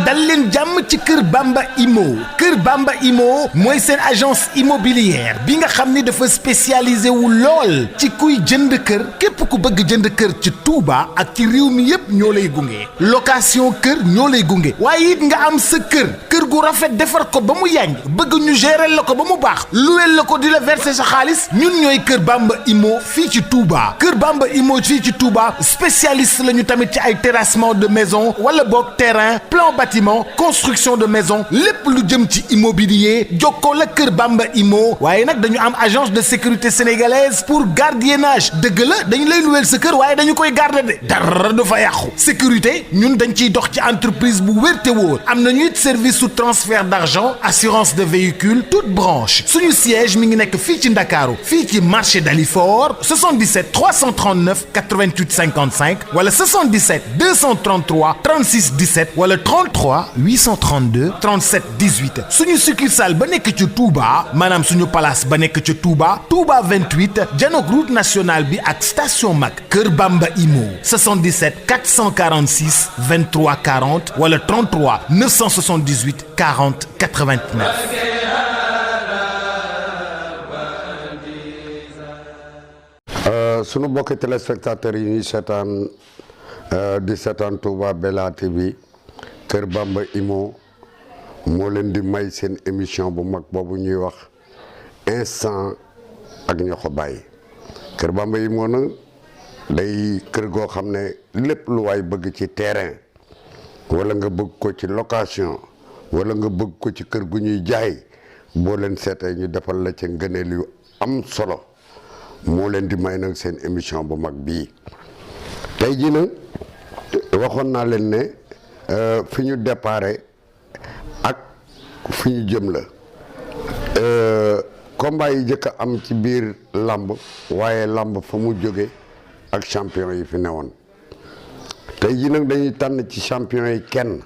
dal leen jàmm ci Kër Bamba Imo Kër Bamba Imo mooy seen agence immobilière bi nga xam ni dafa spécialisé wu lool ci kuy jënd kër képp ku bëgg jënd kër ci Touba ak ci réew mi yépp ñoo lay gunge location kër ñoo lay gunge waaye it nga am sa kër gu rafet defar ko ba mu yànj bëgg ñu gérer la ko ba mu baax luweel la ko di la verser sa xaalis ñun ñooy Kër Bamba Imo fii ci Touba Kër Bamba Imo fii ci Touba spécialiste lañu tamit ci ay terrassement de maison wala boog terrain plan bâtiment construction de maison lépp lu jëm ci immobilier jokkoo la Kër Bamba Imo waaye nag dañu am agence de sécurité sénégalaise pour gardiennage dëgg la dañu lay luweel sa kër waaye dañu koy garder de dara du fa yàqu sécurité ñun dañ ciy dox ci entreprise bu wér te wóor am nañu it service sous transfert d'argent assurance de véhicule toute branche suñu siège mi ngi nekk fii ci Ndakaaru fii ci marché Dalifort 77 339 88 55 wala 77 233 36 17 wala 33 832 37 18 suñu succursale ba nekk ci Touba maanaam suñu place ba nekk ci Touba 28 janook route nationale bi ak station Mac Kër Bamba Imo 77 446 23 40 wala 33 978 40 89. sunu bokki téléspectateurs yi ñuy seetaan di seetaan Touba Bella TV Kër Bamba Imo moo leen di may seen émission bu mag boobu ñuy wax instant ak ñoxo bàyyi Kër Bamba Imo nag day kër goo xam ne lépp lu waay bëgg ci terrain wala nga bëgg ko ci location wala nga bëgg ko ci kër gu ñuy jaay boo leen seetee ñu defal la ca ngëneel yu am solo moo leen di may nag seen émission bu mag bii tey jii nag waxoon naa leen ne fi ñu déparé ak fi ñu jëm la combat yi jëkk a am ci biir làmb waaye làmb fa mu jóge ak champion yi fi newoon tey jii nag dañuy tànn ci champion yi kenn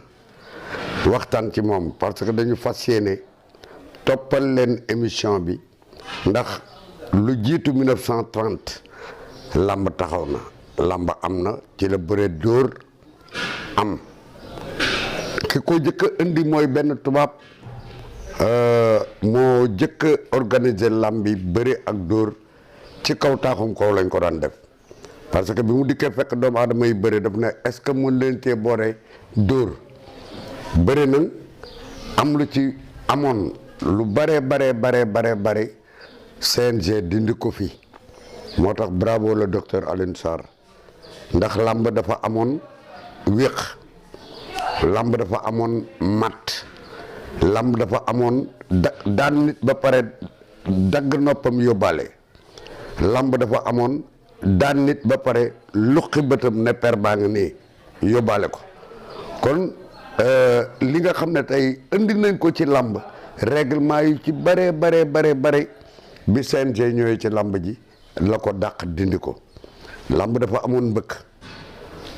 waxtaan ci moom parce que dañu fas yéene toppal leen émission bi ndax lu jiitu 1930 làmb taxaw na làmb am na ci la bëre dóor am ki ko jëkk a indi mooy benn tubaab moo jëkk a organiser làmb bi bëre ak dóor ci kaw taaxum kaw lañ ko daan def parce que bi mu dikkee fekk doomu aadama yi bëre daf ne est-ce que mën leen cee boore dóor bëre nag am lu ci amoon lu bare CNG dindi ko fi moo tax bravo le docteur Alioune Sarr ndax làmb dafa amoon wéq làmb dafa amoon mat làmb dafa amoon daan nit ba pare dagg noppam yóbbaale làmb dafa amoon daan nit ba pare luqi bëtam ne per baa nga nii yóbbaale ko kon li nga xam ne tey indi nañ ko ci làmb règlement yi ci bare bi CNG ñëwee ci làmb ji la ko dàq dindi ko làmb dafa amoon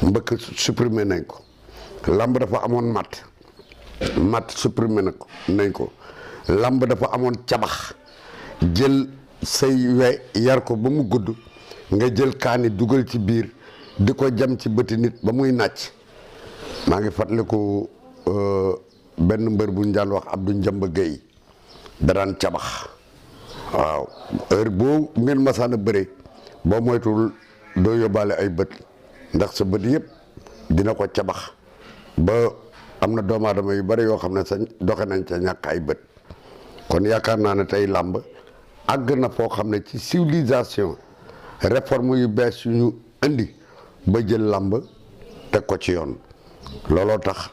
mbëkk supprimer nañ ko làmb dafa amoon mat supprimer nañ ko làmb dafa amoon cabax jël say we yar ko ba mu gudd nga jël kaani dugal ci biir di ko jam ci bëti nit ba muy nàcc maa ngi fàttaliku benn mbër bu ñu daan wax Abdou Njamba Gueye da daan cabax waaw heure boo ngeen masaana bëre boo moytuwul doo yóbbaale ay bët ndax sa bët yëpp dina ko cabax ba am na doomu aadama yu bari yoo xam ne sa doxe nañ ca ñàkk ay bët kon yaakaar naa ne tey làmb àgg na foo xam ne ci civilisation réforme yu bees yu ñu indi ba jël làmb teg ko ci yoon looloo tax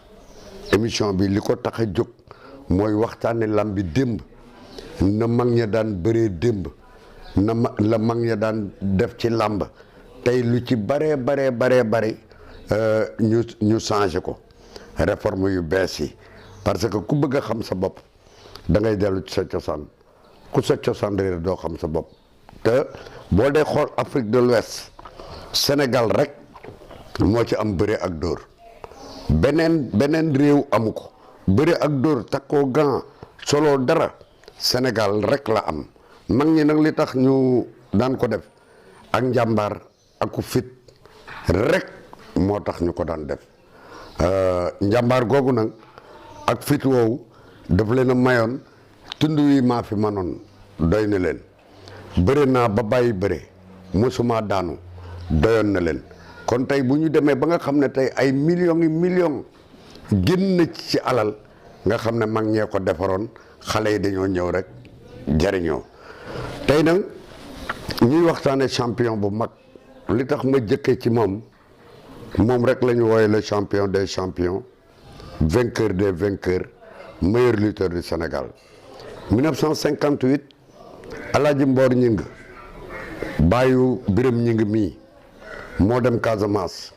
émission bi li ko tax a jóg mooy waxtaane làmb bi démb na mag ña daan bëree démb la mag ña daan def ci làmb tey lu ci bare ñu changé ko réforme yu bees yi parce que ku bëgg a xam sa bopp da ngay dellu ci sa cosaan ku sa cosaan réer doo xam sa bopp te boo dee xool Afrique de l'Ouest Sénégal rek moo ci am bëre ak dóor beneen réew amu ko bëre ak dóor takkoo gant solo dara Sénégal rek la am mag ñi nag li tax ñu daan ko def ak njàmbaar ak ku fit rek moo tax ñu ko daan def njàmbaar googu nag ak fit woowu daf leen a mayoon tund wi maa fi manoon doy na leen bëri naa ba bàyyi bëre mosuma daanu doyoon na leen kon tey bu ñu demee ba nga xam ne tey ay millions yi millions génn na ci alal nga xam ne mag ñee ko defaroon xale yi dañoo ñëw rek jariñoo tey nag ñuy waxtaane champion bu mag li tax ma jëkkee ci moom rek la ñu wooye le champion des champions vainqueur des vainqueurs meilleur lutteur du Sénégal 1958 Alaaji Mboor Ñing bàyyu Biram Ñing mii moo dem Casamance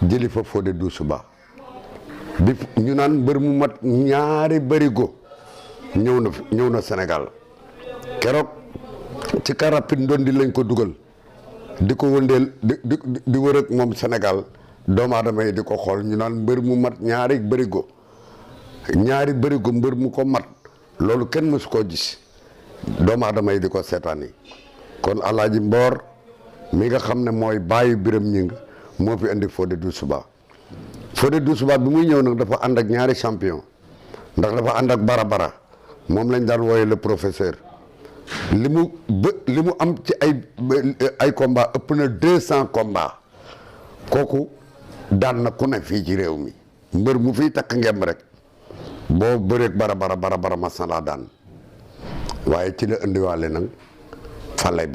jëli fa Fodé Doussouba bi ñu naan mbër mu mat ñaari bërigo ñëw na Sénégal keroog ci car rapide Ndondi lañ ko dugal di ko wëndeel di wër ak moom Sénégal doomu aadama yi di ko xool ñu naan mbër mu mat ñaari bërigo mbër mu ko mat loolu kenn mësu koo gis doomu aadama yi di ko seetaan yi kon Alaaji Mboor mi nga xam ne mooy bàyyi Biram Ñing moo fi indi Fodé Doussouba bi muy ñëw nag dafa ànd ak ñaari champion ndax dafa ànd ak bara moom lañ daan wooye le professeur li mu am ci ay combat ëpp na 200 combat kooku daan na ku ne fii ci réew mi mbër mu fiy takk ngemb rek boo bëreeg bara mas na laa daan waaye ci la indiwaale nag Falaye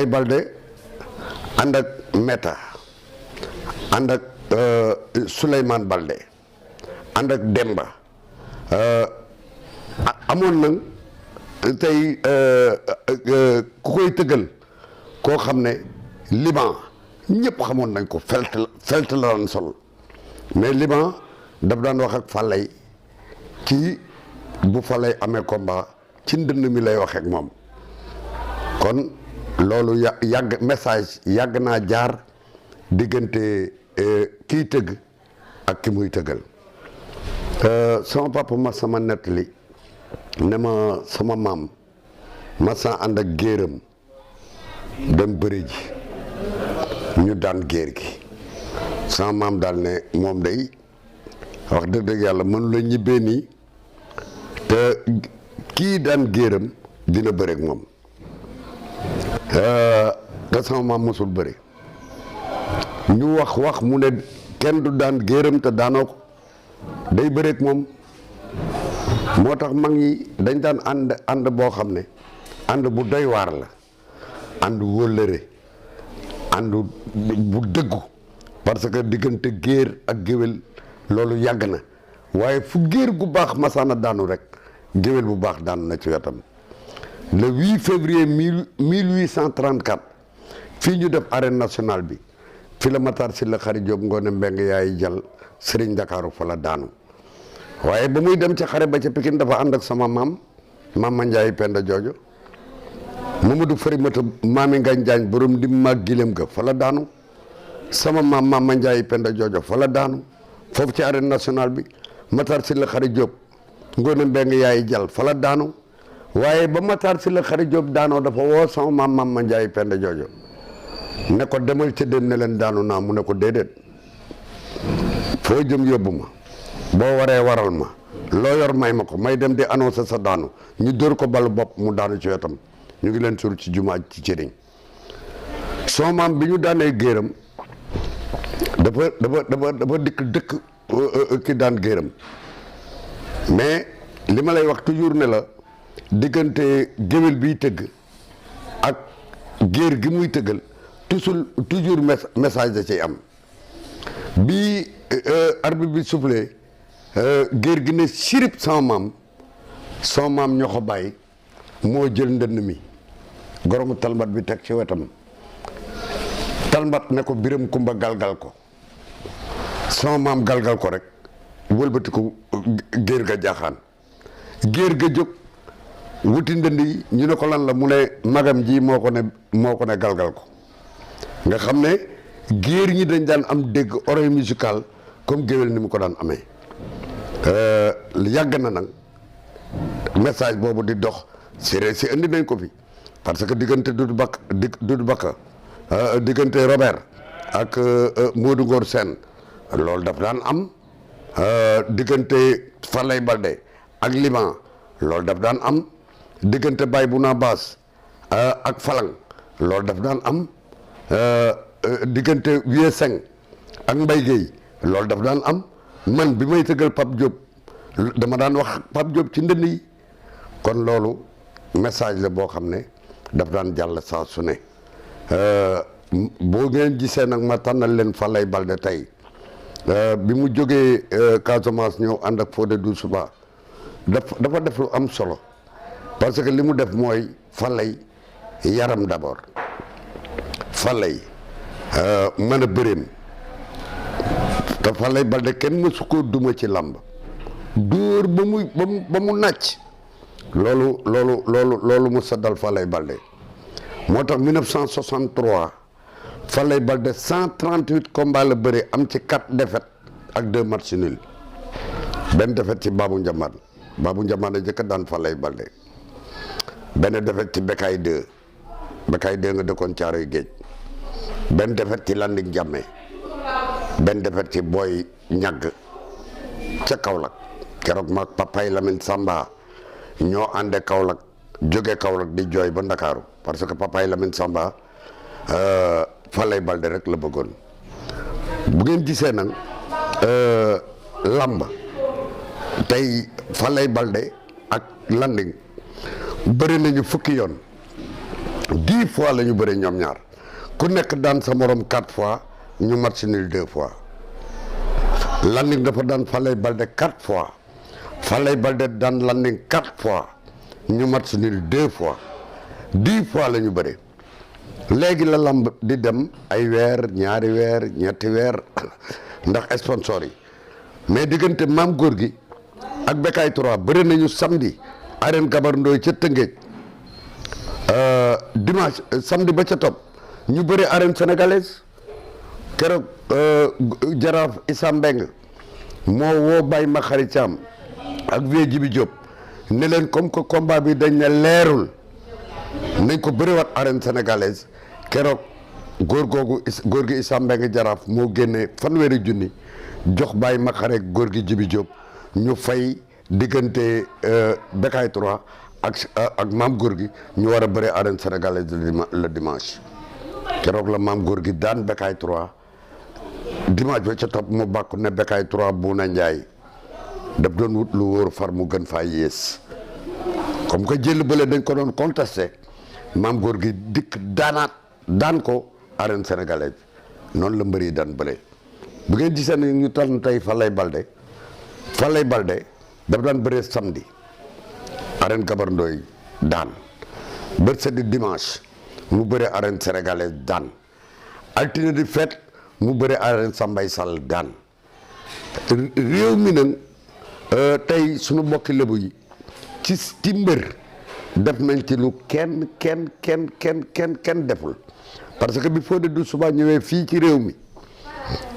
Baldé ànd ak Meta ànd ak Souleymane Baldé ànd ak Demba amoon nag tey ku koy tëggal koo xam ne Liban ñëpp xamoon nañ ko felt la daan sol mais Liban daf daan wax ak Falaye ci bu Falaye amee combat ci ndënd mi lay wax ak moom kon loolu yàgg naa jaar diggante kiy tëgg ak ki muy tëggal sama papa ma sama nettali ne ma sama maam masa ànd ak géeram dem bëri ji ñu daan géer gi sama maam daal ne moom day wax dëgg yàlla mënu la ñibbee nii te kii daan géeram dina bëri ak moom te sama maam mosul bëri ñu wax mu ne kenn du daan géeram te daanoo ko day bëri ak moom moo tax mag ñi dañ daan ànd boo xam ne ànd bu doy waar la ànd wóllëre ànd bu dëggu parce que diggante géer ak géwél loolu yàgg na waaye fu géer gu baax masaana daanu rek géwél bu baax daanu na ci wetam le 8 février 1834 fii ñu def arène nationale bi fi la Matar Sylla Khary Diop Ngoné Mbengue yaay jal Serigne Ndakaaru fa la daanu waaye ba muy dem ci xare ba ca Pikine dafa ànd ak sama maam Mama Ndiaye Penda Joojo Mamadou Farimata maami Ngagne Diagne borom di mag gilem ga fa la daanu sama maam Mama Ndiaye Penda Joojo fa la daanu foofu ci arène nationale bi Matar Sylla Khary Diop Ngoné Mbengue yaay jal fa la daanu waaye ba Matar Sylla Khary Diop daanoo dafa woo sama maam Mama Ndiaye Penda Joojo ne ko demal ca dem ne leen daanu naa mu ne ko déedéet foo jëm yóbbu ma boo waree waral ma loo yor may ma ko may dem di annoncé sa daanu ñu dóor ko balu bopp mu daanu ci wetam ñu ngi leen sur ci jumaa ci cëriñ soo maam bi ñu daanee géeram dafa dëkk ki daan géeram mais li ma lay wax toujours ne la diggante géwél biy tëgg ak géer gi muy tëggal toujours message da ciy am bi arbitre bi soufflé géer gi ne sirip sama maam ñoo ko bàyyi moo jël ndënd mi goromu talmat bi teg ci wetam talmat ne ko Biram Kumba galgal ko sama maam galgal ko rek wëlbati ko géer ga jaaxaan géer ga jóg wuti ndënd yi ñu ne ko lan la mu ne magam ji moo ko ne galgal ko nga xam ne géer ñi dañ daan am dégg oreille musicale comme géwél ni mu ko daan amee yàgg na nag message boobu di dox séeréer si indi nañ ko fi parce que diggante Doudou Bakka diggante Robert ak Modou Ngor Sène loolu daf daan am diggante Falaye Baldé ak Liban loolu daf daan am diggante Baye Bouna Bass ak Falang loolu daf daan am diggante Vieux Seng ak Mbaye Guèye loolu daf daan am man bi may tëggal Pape Diop dama daan wax Pape Diop ci ndënd yi kon loolu message la boo xam ne daf daan jàll saa su ne boo ngeen gisee nag ma tànnal leen Falaye Baldé tey bi mu jógee Casamance ñëw ànd ak Fodé Doussouba dafa def lu am solo parce que li mu def mooy Falaye yaram d'abord Falaye mën a bëreem te Falaye Baldé kenn mësu ko duma ci làmb dóor ba mu nàcc loolu mu saddal Falaye Baldé moo tax 1963 Falaye Baldé 138 combats la bëre am ci 4 défaites ak 2 matchs nuls benn défaite ci Babou Ndiamane a jëkk daan Falaye Baldé benn défaite ci Bekaay 2 nga dëkkoon Caaroy Géej benn défaite ci Landing Jàmme benn défaite ci Boy Ñagg ca Kaolack keroog maag Papay Lamine Samba ñoo ànde Kaolack jóge Kaolack di jooy ba Ndakaaru parce que Papay Lamine Samba Falaye Baldé rek la bëggoon bu ngeen gisee nag làmb tey Falaye Baldé ak Landing bëri nañu fukki yoon 10 fois la ñu bëri ñoom ñaar ku nekk daan sa morom 4 fois ñu match nul 2 fois Landing dafa daan Falaye Baldé 4 fois Falaye Baldé daan Landing 4 fois ñu match nul 2 fois 10 fois la ñu bëri léegi la lamb di dem ay weer ñaari weer ñetti weer ndax sponsor yi mais diggante Maam Góor gi ak Bekaay 3 bëri nañu samedi arène Gabar Ndoy ca Tëngéej dimanche samedi ba ca topp ñu bëri arène sénégalaise keroog jaraaf Issa Mbeng moo woo Baye Makhari Thiam ak Vieux Djibi Diop ne leen comme que combat bi dañ ne leerul nañ ko bëriwaat arène sénégalaise keroog góor gi Issa Mbeng jaraaf moo génne fanweeri junni jox Baye Makhari góor gi Djibi Diop ñu fay diggante Bekaay 3 ak maam góor gi ñu war a bëri arène sénégalaise le dimanche keroog la maam góor gi daan Bekaay 3 dimanche ba ca topp mu bàkku ne Bekaay 3 Buuna Njaay daf doon wut lu wóor far mu gën faa yées comme que jël bële dañ ko doon contesté maam góor gi dikk daan ko arène sénégalaise noonu la mbër yi daan bële bu ngeen gisee ne ñu tànn tey Falaye Baldé daf daan bëree samedi arène Gabar Ndoy daan mercredi dimanche mu bëree arène sénégalaise daan altine di fête mu bëree arène Sambay Sall daan réew mi nag tey sunu mbokki lébu yi ci mbër def nañ ci lu kenn deful parce que bi Fodé Doussouba ñëwee fii ci réew mi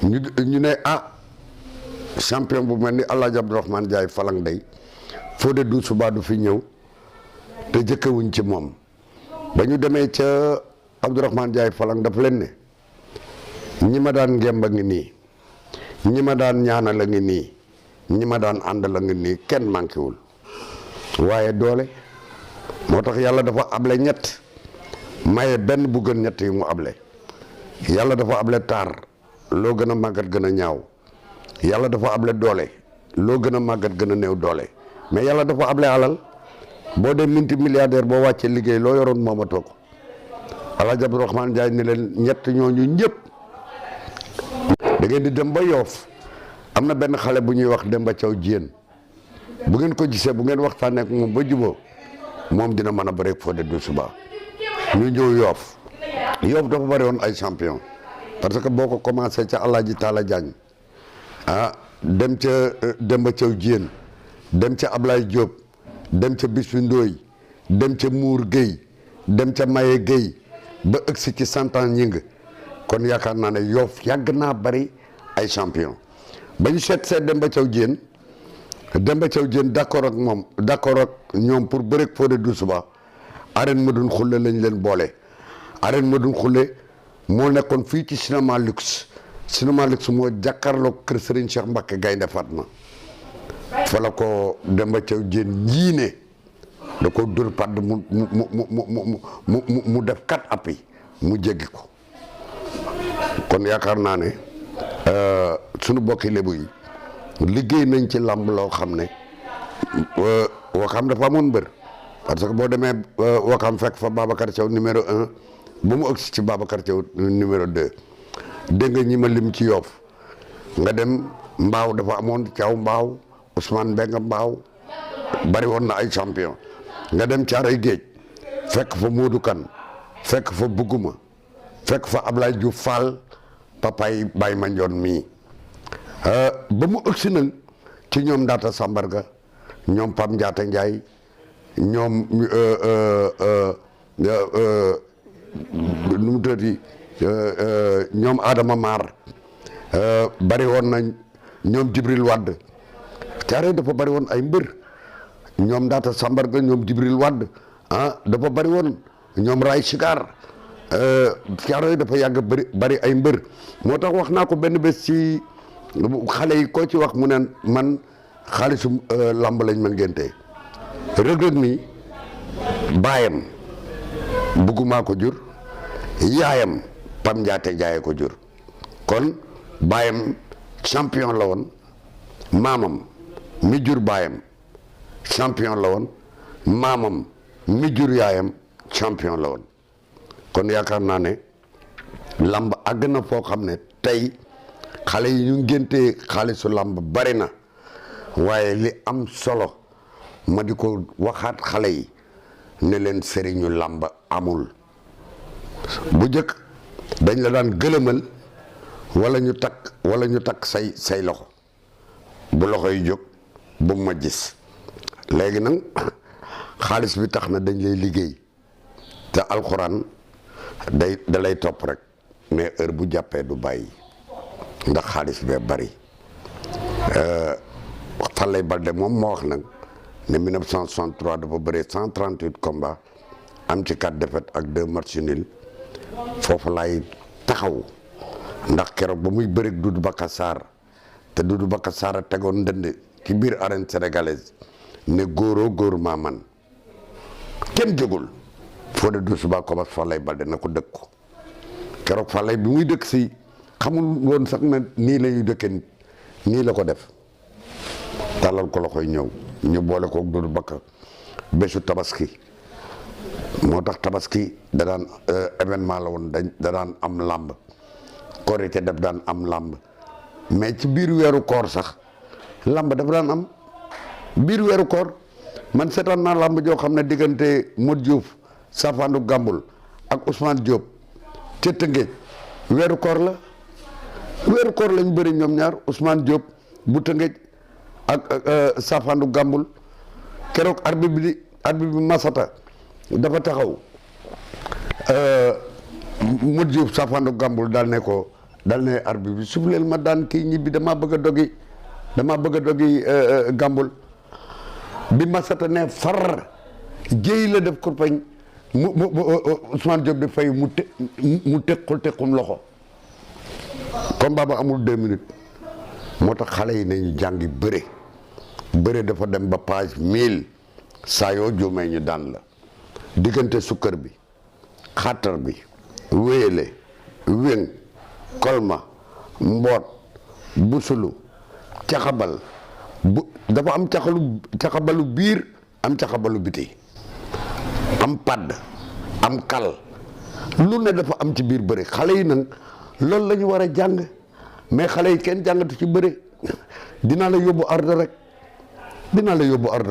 ñu ne champion bu mel ni El Hadj Abdourahmane Ndiaye Falang day Fodé Doussouba du fi ñëw te jëkkewuñ ci moom ba ñu demee ca Abdourahmane Ndiaye Falang daf leen ne ñi ma daan ngemb a ngi nii ñi ma daan ñaanal a ngi nii ñi ma daan àndal a ngi nii kenn manqué wul waaye doole moo tax yàlla dafa able ñett maye benn bu gën ñett yi mu able yàlla dafa able taar loo gën a màggat gën a ñaaw yàlla dafa able doole loo gën a màggat gën a néew doole mais yàlla dafa able alal boo dee multimilliardaire boo wàccee liggéey loo yoroon moomatoo ko El Hadj Abdourahmane Ndiaye ne leen ñett ñooñu ñëpp da ngeen di dem ba Yoof am na benn xale bu ñuy wax Demba Thiaw Diène bu ngeen ko gisee bu ngeen waxtaanee ak moom ba jubóo moom dina mën a bëre ak Fodé Doussouba ñu ñëw Yoof dafa bëri woon ay champion parce que boo ko commencé ca Alaaji Taala Diagne dem ca Demba Thiaw Diène dem ca Ablaye Diop dem ca Bisou Ndoye dem ca Mour Gueye dem ca Maye Gueye ba ëgsi ci Santan Ñing kon yaakaar naa ne Yoof yàgg naa bari ay champion ba ñu seet Demba Thiaw Diène d'accord ak moom d'accord ak ñoom pour bëreeg Fodé Doussouba arène Madoune Khoule lañ leen boole arène Madoune Khoule moo nekkoon fii ci cinéma luxe cinéma Luxe moo jàkkaarloog kër Serigne Cheikh Mbacke Gaynde Fatma fa la ko Demba Thiaw Diène njiine da ko dóor padd mu def 4 appuis mu jéggi ko kon yaakaar naa ne sunu bokki lébu yi liggéey nañ ci làmb loo xam ne Wakam dafa amoon mbër parce que boo demee Wakam fekk fa Babacar Thiaw numéro 1 ba mu ëgsi ci Babacar Thiaw numéro 2 dégg nga ñi ma lim ci Yoff nga dem Mbaaw dafa amoon Thiaw Mbaaw Ousmane Mbengue Mbaaw bari woon na ay champion nga dem Caaroy Géej fekk fa Modou Kane fekk fa Buguma fekk fa Ablaye Diouf Fall papaay Baye Mandione mii ba mu ëgsi nag ci ñoom Ndaata Sambarga ñoom Pam Ndiatta Ndiaye ñoom nu mu tëddi ñoom Adama Mar bari woon nañ ñoom Jibril Wadd Caaroy dafa bari woon ay mbër ñoom Ndaata Sambarga ñoom Jibril Wadd dafa bari woon ñoom Ray Chigar Caaroy dafa yàgg bari ay mbër moo tax wax naa ko benn bés ci xale yi koo ci wax mu ne man xaalisu lamb lañ ma ngéntee Reug Reug mi baayam Buguma ko jur yaayam Pam Ndiaate Ndiaye ko jur kon baayam champion la woon maamam mi jur baayam champion la woon maamam mi jur yaayam champion la woon kon yaakaar naa ne lamb àgg na foo xam ne tey xale yi ñu ngéntee xaalisu lamb bari na waaye li am solo ma di ko waxaat xale yi ne leen sëriñu lamb amul bu jëkk dañ la daan gëlëmal wala ñu takk say loxo bu loxo yi jóg bu ma gis léegi nag xaalis bi tax na dañ lay liggéey te alxuraan da lay topp rek mais heure bu jàppee du bàyyi ndax xaalis bee bari Falaye Baldé moom moo wax nag ne 1963 dafa bëree 138 combats am ci 4 défaites ak 2 matchs nuls foofu laay taxaw ndax keroog ba muy bëri Doudou Baka Sarr te Doudou Baka Sarr a tegoon ndënd ci biir arène sénégalaise ne góoroo góor maa man kenn jógul Fodé Doussouba Kobas Falaye Baldé na ko dëkk ko keroog Falaye bi muy dëkk si xamul woon sax na nii la ñuy dëkkee nii la ko def tàllal ko loxoy ñëw ñu boole ko Doudou Baka bésu tabaski moo tax tabaski da daan événement la woon da daan am làmb korité daf daan am làmb mais ci biir weeru koor sax làmb dafa daan am biir weeru koor man seetaan naa làmb joo xam ne diggante Modou Diouf Safandu Gambul ak Ousmane Diop ca Tëngéej weeru koor lañ bëri ñoom ñaar Ousmane Diop bu Tëngéej ak Safandu Gambul keroog arbitre bi Masata dafa taxaw Modou Diouf Safandu Gambul daal ne arbitre bi souffleel ma daan kii ñibbi damaa bëgg a dogi Gambul bi Masata ne far jéy la def kurpañ mu Ousmane Diop di fay mu tequm loxo combat ba amul 2 minutes moo tax xale yi nañu jàngi bëre dafa dem ba page 1000 saa yoo juumee ñu daan la diggante sukkër bi xattar bi wéyale wéng kolma mboot busulu caxabal dafa am caxabalu biir am caxabalu biti am padd am kal lu ne dafa am ci biir bëre xale yi nag loolu la ñu war a jàng mais xale yi kenn jàngatu ci bëre dinaa la yóbbu arde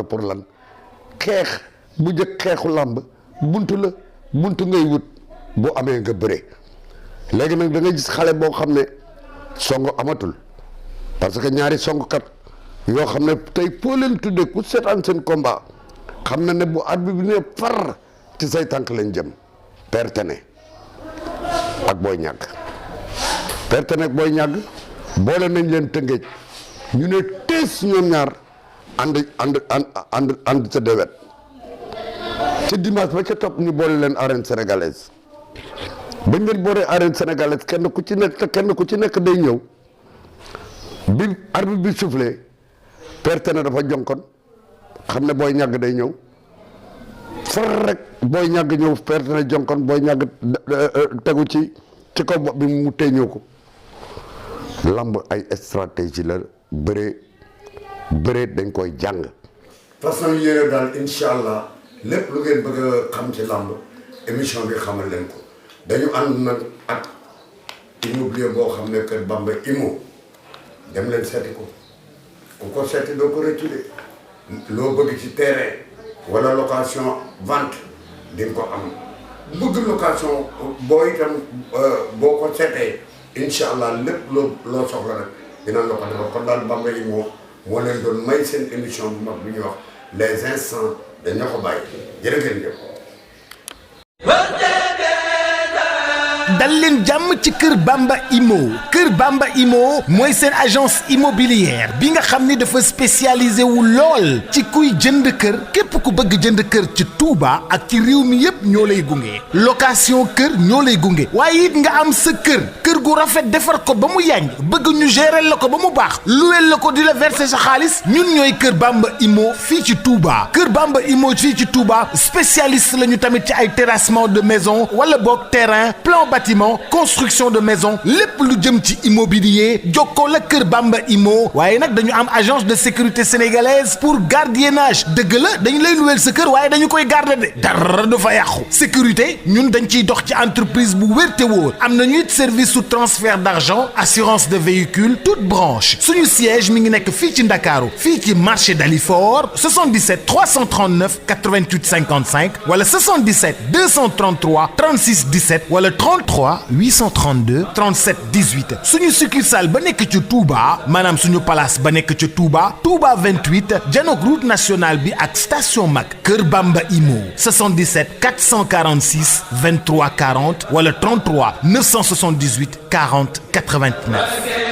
pour lan xeex bu jëkk xeexu làmb buntu ngay wut boo amee nga bëre léegi nag da nga gis xale boo xam ne songo amatul parce que ñaari songkat yoo xam ne tey foo leen tuddee ku seetaan seen combat xam na ne bu arbitre bi ne far ci say tànk lañ jëm pertene ak booy ñàgg boole nañ leen Tëngéej ñu ne tees ñoom ñaar ànd ca dewet ca dimanche ba ca topp ñu boole leen arène sénégalaise bañ leen booree arène sénégalaise kenn ku ci nekk day ñëw bi arbitre bi soufflé perte na dafa jonkon xam ne booy ñàgg day ñëw far rek booy ñàgg ñëw perte na jonkon booy ñàgg tegu ci kaw bopp bi mu teeñoo ko. lamb ay stratégie la bëre dañ koy jàng. façon yéene daal incha allah lépp lu ngeen bëgg a xam ci lamb émission bi xamal leen ko dañu ànd nag ak immobilier boo xam ne Kër Bamba Immo dem leen seeti ko ku ko seeti doo ko rëccu de loo bëgg ci terrain wala location vente di nga ko am bëgg location boo itam boo ko seetee incha allah lépp loo soxla rek dina la ko defal kon daal Bamba Immo moo leen doon may seen émission bu mag bu ñuy wax les instants dañoo ko bàyyi jërë ngeen jëf. dal leen jàmm ci Kër Bamba Immo Kër Bamba Immo mooy seen agence immobilière bi nga xam ni dafa spécialisé wu lool ci kuy jënd kër képp ku bëgg jënd kër ci Touba ak ci réew mi yépp ñoo lay gunge location kër ñoo lay gunge waaye it nga am sa kër gu rafet defar ko ba mu yànj bëgg ñu gérer la ko ba mu baax luweel la ko di la verser sa xaalis ñun ñooy Kër Bamba Immo fii ci Touba Kër Bamba Immo fii ci Touba spécialiste lañu tamit ci ay terrassement de maison wala boog terrain plan bâtiment construction de maison lépp lu jëm ci immobilier jokkoo la Kër Bamba Immo waaye nag dañu am agence de sécurité sénégalaise pour gardiennage dëgg la dañu lay luweel sa kër waaye dañu koy garder de dara du fa yàqu sécurité ñun dañ ciy dox ci entreprise bu wér te wóor am nañu it service sous transfert d'argent assurance de véhicule toute branche suñu siège mi ngi nekk fii ci Ndakaaru fii ci marché Dalifort 77 339 88 55 wala 77 233 36 17 wala 33 832 37 18 suñu succursale ba nekk ci Touba maanaam suñu place ba nekk ci Touba 28 janook route nationale bi ak station Mac Kër Bamba Immo 77 446 23 40 wala 33 978 40 89